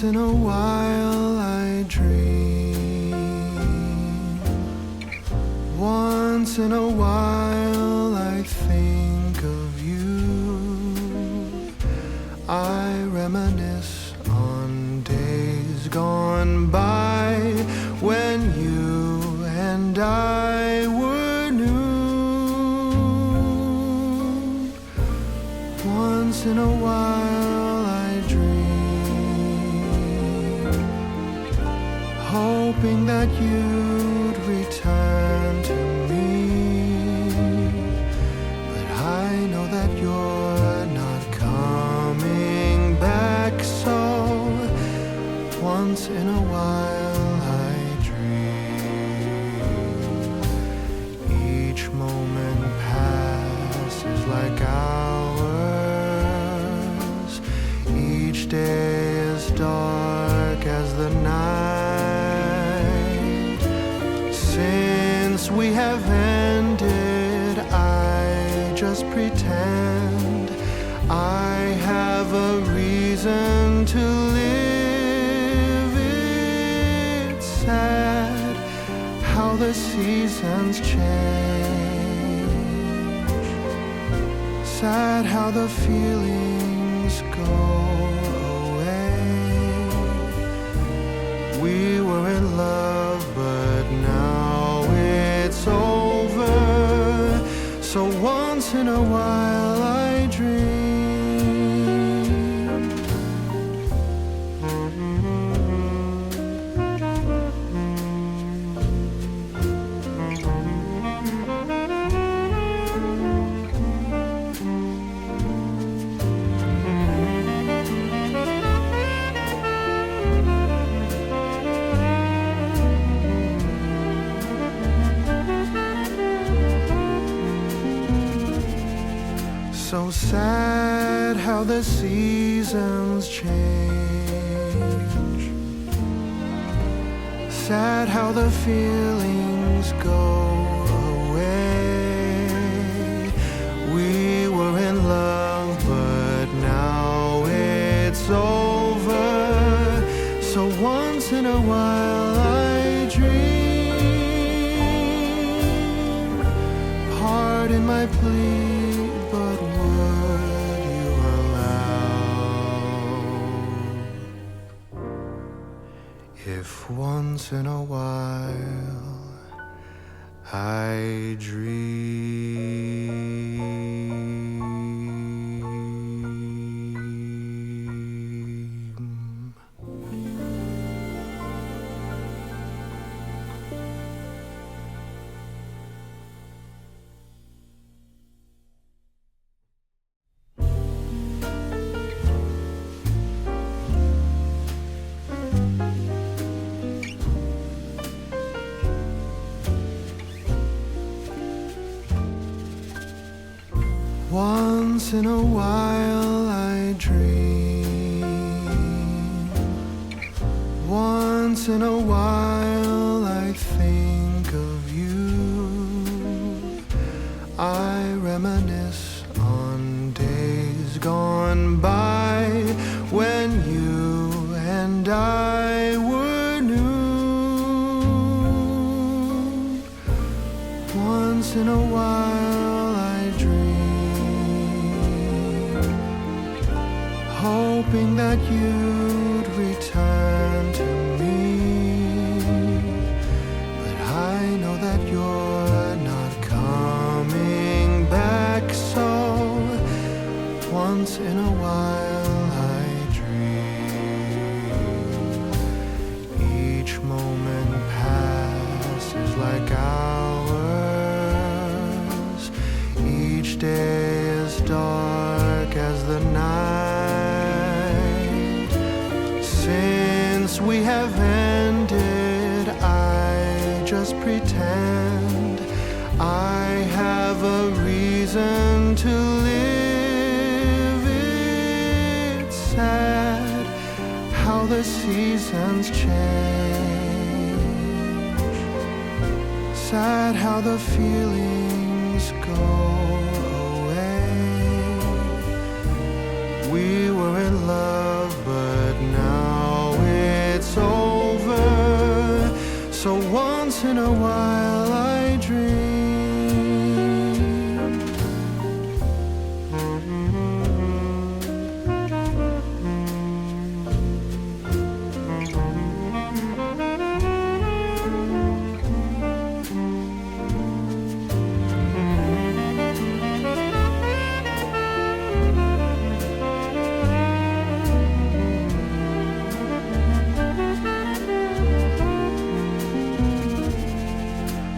Once in a while I dream. Once in a while I think of you. I reminisce on days gone by when you and I were new. Once in a while I dream, hoping that you'd return to me. But I know that you're not coming back, so once in a while I dream. Each moment passes like hours. Each day is dark as the night. Since we have ended, I just pretend I have a reason to live. It's sad how the seasons change. Sad how the feelings go away. We were in love, but now it's over. So once in a while I dream. So sad how the seasons change. Sad how the feelings go away. We were in love, but now it's over. So once in a while I dream. Pardon my plea, but would you allow if once in a while I dream? Once in a while I dream. Once in a while I think of you. I reminisce on days gone by when you and I were new. Once in a while I dream, hoping that you'd return to me. But I know that you're not coming back, so once in a while I dream. Each moment passes like hours. Each day is dark as the night. Since we have ended, I just pretend I have a reason to live. It's sad how the seasons change. Sad how the feelings go away. We were in love, but now So once in a while I dream.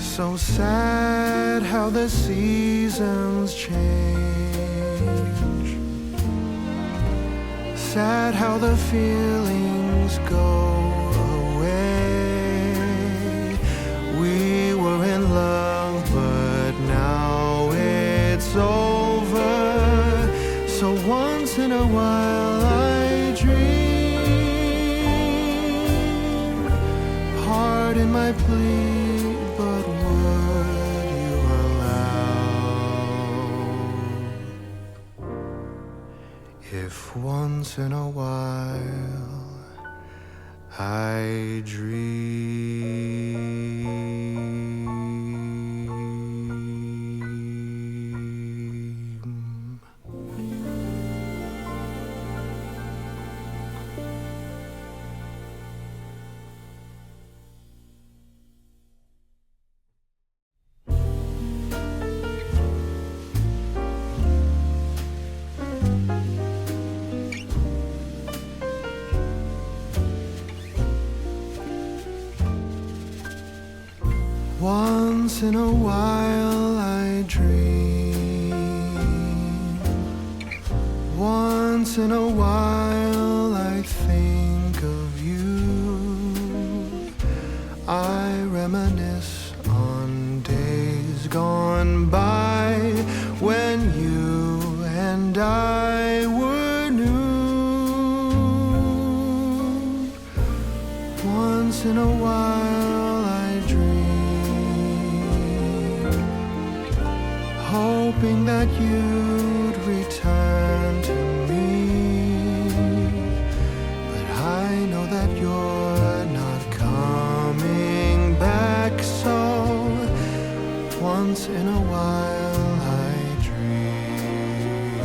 So sad how the seasons change. Sad how the feelings go away. We were in love, but now it's over. So once in a while I dream. Pardon my plea, but would you allow if once in a while I dream? Once in a while I dream. Once in a while I think of you. I reminisce on days gone by when you and I were new. Once in a while I dream, hoping that you'd return to me. But I know that you're not coming back, so once in a while I dream.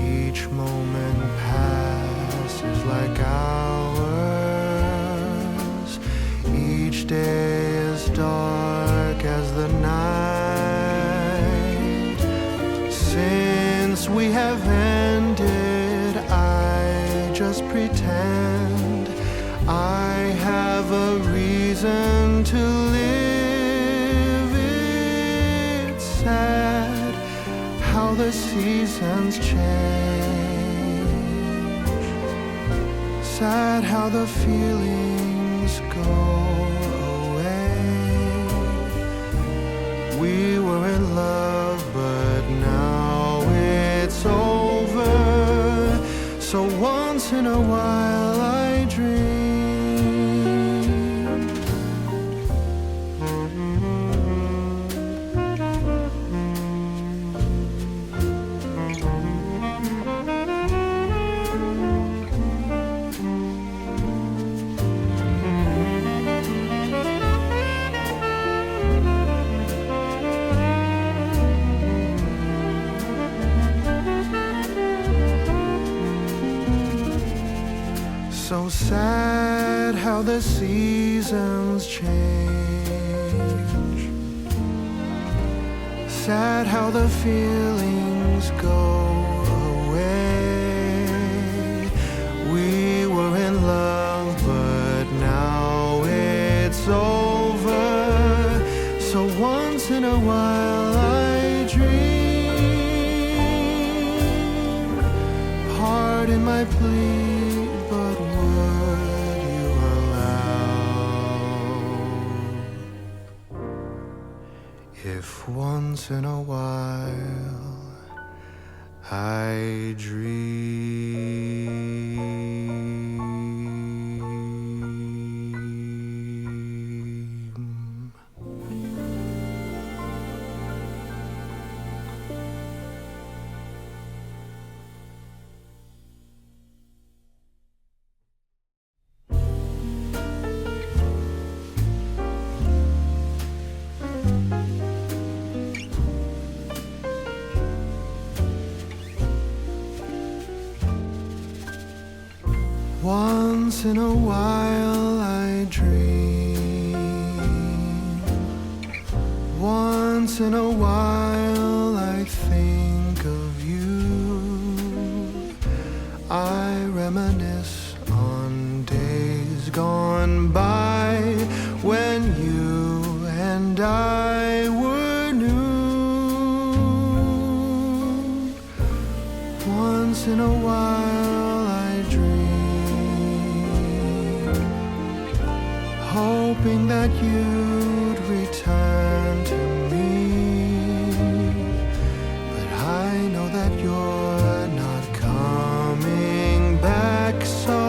Each moment passes like hours. Each day is dark as the night. Since we have ended, I just pretend I have a reason to live. It's sad how the seasons change. Sad how the feelings go away. We were in love, but now it's over. So once in a while I dream. So sad how the seasons change. Sad how the feelings go away. We were in love, but now it's over. So once in a while I dream. Pardon my plea, but would you allow if once in a while I dream? Once in a while I dream. Once in a while I think of you. I reminisce on days gone by when you and I were new. Once in a while I dream, hoping that you'd return to me. But I know that you're not coming back, so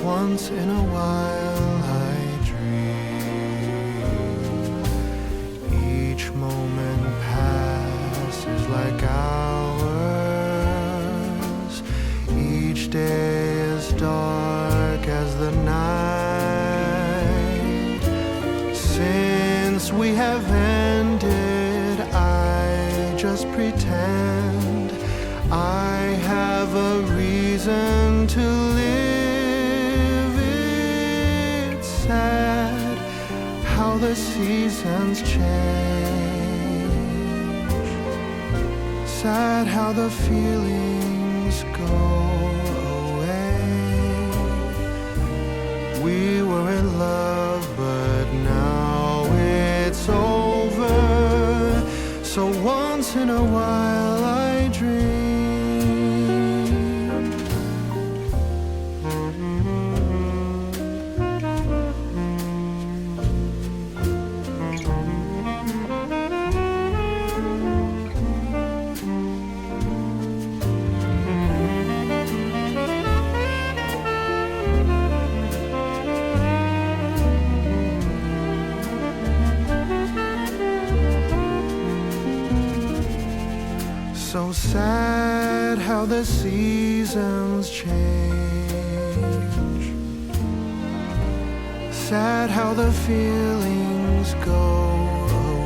once in a while I dream. Each moment passes like hours. Each day is dark as the night. Since we have ended, I just pretend I have a reason to live. It's sad how the seasons change. Sad how the feelings go away. We were in love, but now it's over. So once in a while I dream. So sad how the seasons change. Sad how the feelings go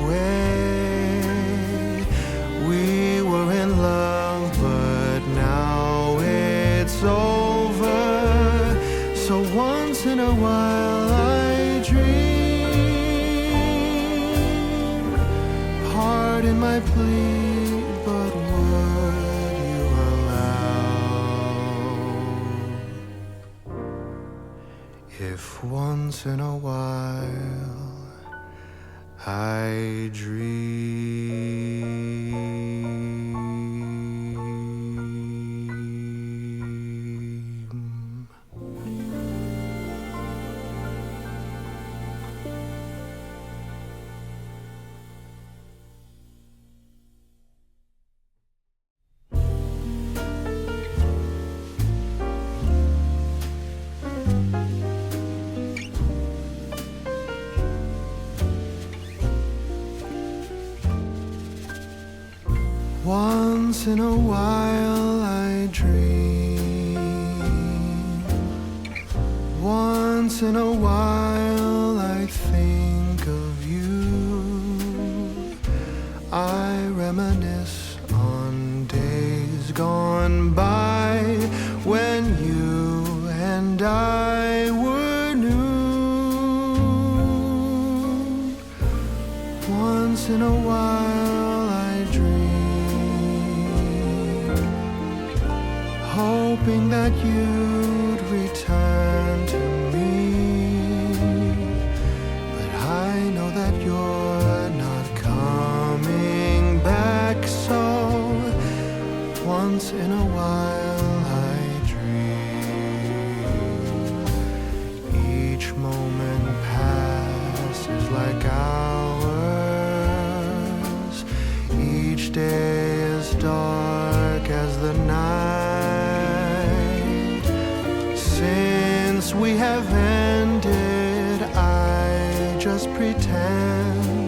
away. We were in love, but now it's over. So once in a while I dream. Pardon my plea, but would you allow if once in a while I dream? Once in a while I dream. Once in a while I think of you. I reminisce on days gone by when you and I were new. Once in a while I dream, hoping that you'd return to me. But I know that you're not coming back, so once in a while I dream. Each moment passes like hours. Each day is dark as the night. Since we have ended, I just pretend